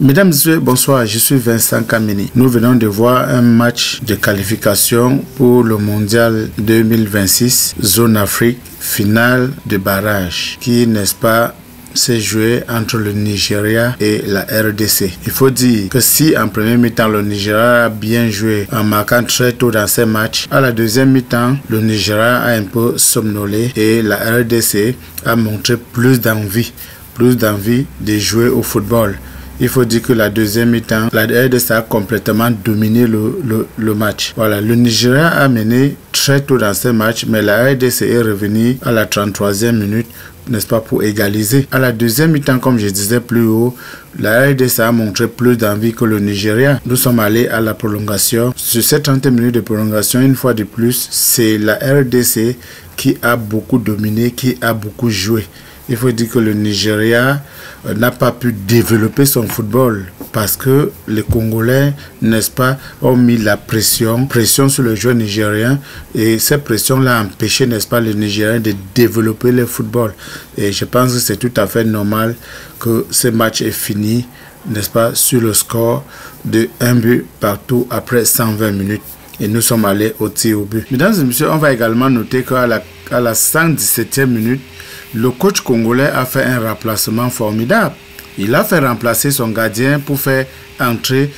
Mesdames et messieurs, bonsoir, je suis Vincent Kameni. Nous venons de voir un match de qualification pour le mondial 2026, zone Afrique, finale de barrage, qui, n'est-ce pas, s'est joué entre le Nigeria et la RDC. Il faut dire que si en premier mi-temps le Nigeria a bien joué en marquant très tôt dans ces matchs, à la deuxième mi-temps le Nigeria a un peu somnolé et la RDC a montré plus d'envie de jouer au football. Il faut dire que la deuxième mi-temps, la RDC a complètement dominé le match. Voilà, le Nigeria a mené très tôt dans ce match, mais la RDC est revenue à la 33e minute, n'est-ce pas, pour égaliser. À la deuxième mi-temps, comme je disais plus haut, la RDC a montré plus d'envie que le Nigeria. Nous sommes allés à la prolongation. Sur ces 30 minutes de prolongation, une fois de plus, c'est la RDC qui a beaucoup dominé, qui a beaucoup joué. Il faut dire que le Nigeria n'a pas pu développer son football parce que les Congolais, n'est-ce pas, ont mis la pression sur le joueur nigérien et cette pression-là a empêché, n'est-ce pas, le Nigérien de développer le football. Et je pense que c'est tout à fait normal que ce match est fini, n'est-ce pas, sur le score de 1 but partout après 120 minutes. Et nous sommes allés au tir au but. Mesdames et messieurs, on va également noter qu'à la 117e minute, le coach congolais a fait un remplacement formidable. Il a fait remplacer son gardien pour faire entrer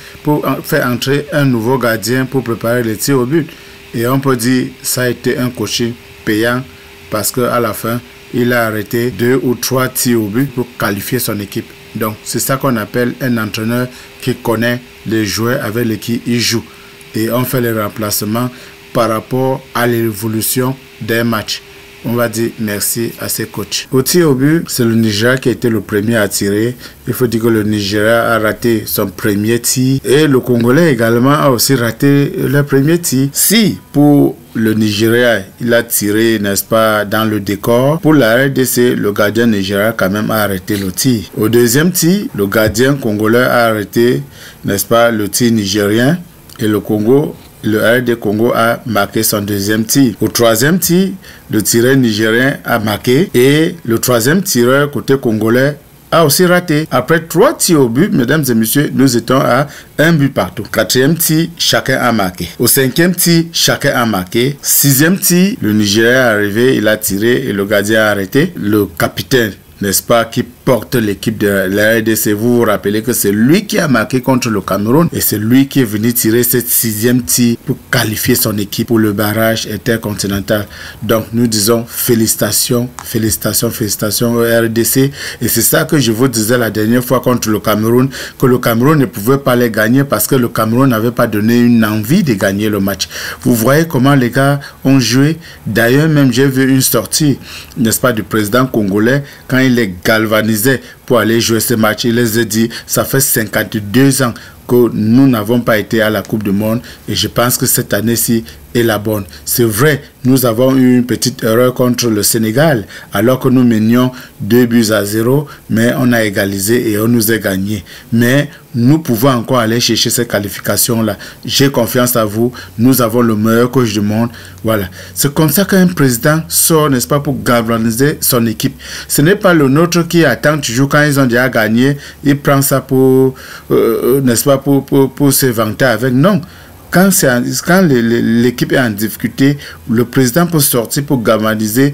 un nouveau gardien pour préparer le tir au but. Et on peut dire que ça a été un coaching payant parce qu'à la fin, il a arrêté 2 ou 3 tirs au but pour qualifier son équipe. Donc, c'est ça qu'on appelle un entraîneur qui connaît les joueurs avec lesquels il joue. Et on fait les remplacements par rapport à l'évolution d'un match. On va dire merci à ces coachs. Au tir au but, c'est le Nigeria qui a été le premier à tirer. Il faut dire que le Nigeria a raté son premier tir. Et le Congolais également a aussi raté le premier tir. Si pour le Nigeria, il a tiré, n'est-ce pas, dans le décor, pour la RDC, le gardien nigérien quand même a arrêté le tir. Au deuxième tir, le gardien congolais a arrêté, n'est-ce pas, le tir nigérien. Et le RD Congo a marqué son deuxième tir. Au troisième tir, le tireur nigérien a marqué et le troisième tireur côté congolais a aussi raté. Après 3 tirs au but, mesdames et messieurs, nous étions à 1 but partout. 4e tir, chacun a marqué. Au 5e tir, chacun a marqué. 6e tir, le Nigérien est arrivé, il a tiré et le gardien a arrêté. Le capitaine, n'est-ce pas, qui porte l'équipe de la RDC, vous vous rappelez que c'est lui qui a marqué contre le Cameroun et c'est lui qui est venu tirer cette 6e tir pour qualifier son équipe pour le barrage intercontinental. Donc nous disons félicitations, félicitations, félicitations au RDC et c'est ça que je vous disais la dernière fois contre le Cameroun, que le Cameroun ne pouvait pas les gagner parce que le Cameroun n'avait pas donné une envie de gagner le match. Vous voyez comment les gars ont joué. D'ailleurs même j'ai vu une sortie, n'est-ce pas, du président congolais quand il est galvanisé pour aller jouer ce match. Il les a dit, ça fait 52 ans que nous n'avons pas été à la Coupe du Monde et je pense que cette année-ci est la bonne. C'est vrai, nous avons eu une petite erreur contre le Sénégal alors que nous menions 2-0, mais on a égalisé et on nous a gagné. Mais nous pouvons encore aller chercher ces qualifications-là. J'ai confiance à vous. Nous avons le meilleur coach du monde. Voilà. C'est comme ça qu'un président sort, n'est-ce pas, pour galvaniser son équipe. Ce n'est pas le nôtre qui attend toujours quand ils ont déjà gagné. Il prend ça pour, n'est-ce pas, pour se vanter avec. Non. Quand l'équipe est en difficulté, le président peut sortir pour galvaniser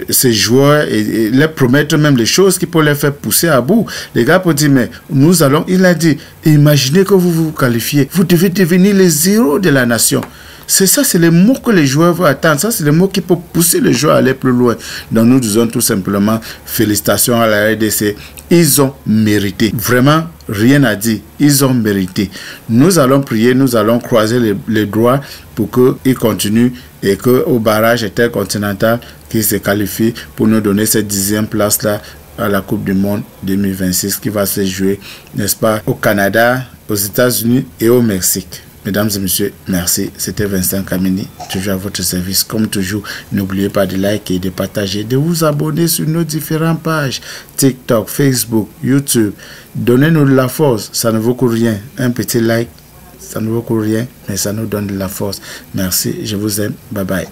ses joueurs et leur promettre même les choses qui peuvent les faire pousser à bout. Les gars peuvent dire, mais nous allons, il a dit, imaginez que vous vous qualifiez, vous devez devenir les héros de la nation. C'est ça, c'est les mots que les joueurs vont attendre. Ça, c'est les mots qui peuvent pousser les joueurs à aller plus loin. Donc, nous disons tout simplement félicitations à la RDC. Ils ont mérité. Vraiment, rien à dire. Ils ont mérité. Nous allons prier, nous allons croiser les doigts pour qu'ils continuent et qu'au barrage intercontinental, qu'ils se qualifient pour nous donner cette 10e place-là à la Coupe du Monde 2026 qui va se jouer, n'est-ce pas, au Canada, aux États-Unis et au Mexique. Mesdames et messieurs, merci. C'était Vincent Kameni, toujours à votre service. Comme toujours, n'oubliez pas de liker, de partager, de vous abonner sur nos différentes pages, TikTok, Facebook, YouTube. Donnez-nous de la force, ça ne vaut que rien. Un petit like, ça ne vaut que rien, mais ça nous donne de la force. Merci, je vous aime. Bye bye.